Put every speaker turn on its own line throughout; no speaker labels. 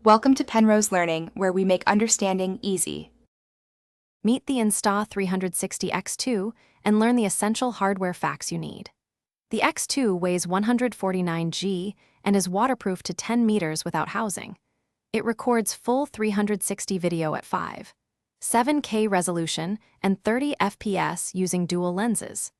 Welcome to Penrose Learning, where we make understanding easy.
Meet the Insta360 X2 and learn the essential hardware facts you need. The X2 weighs 149 g and is waterproof to 10 meters without housing. It records full 360 video at 5.7K resolution and 30 FPS using dual lenses.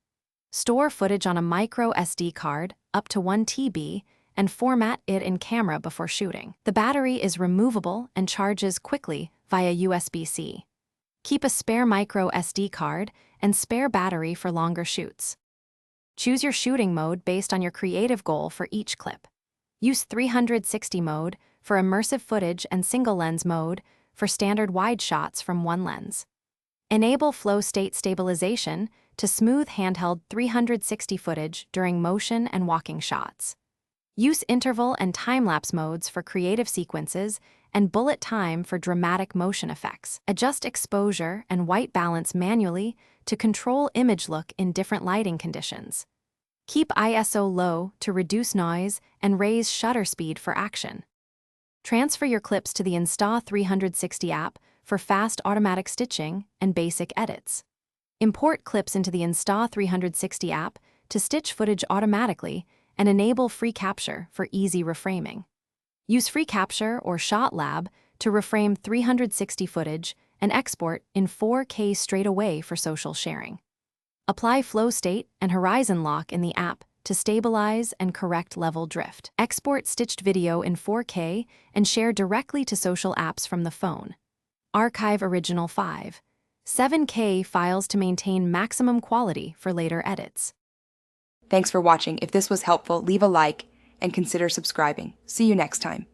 Store footage on a micro SD card, up to 1 TB, and format it in camera before shooting. The battery is removable and charges quickly via USB-C. Keep a spare micro SD card and spare battery for longer shoots. Choose your shooting mode based on your creative goal for each clip. Use 360 mode for immersive footage and single lens mode for standard wide shots from one lens. Enable flow state stabilization to smooth handheld 360 footage during motion and walking shots. Use interval and time-lapse modes for creative sequences and bullet time for dramatic motion effects. Adjust exposure and white balance manually to control image look in different lighting conditions. Keep ISO low to reduce noise and raise shutter speed for action. Transfer your clips to the Insta360 app for fast automatic stitching and basic edits. Import clips into the Insta360 app to stitch footage automatically and enable free capture for easy reframing. Use free capture or Shot Lab to reframe 360 footage and export in 4K straight away for social sharing. Apply flow state and horizon lock in the app to stabilize and correct level drift. Export stitched video in 4K and share directly to social apps from the phone. Archive original 5.7K files to maintain maximum quality for later edits.
Thanks for watching. If this was helpful, leave a like and consider subscribing. See you next time.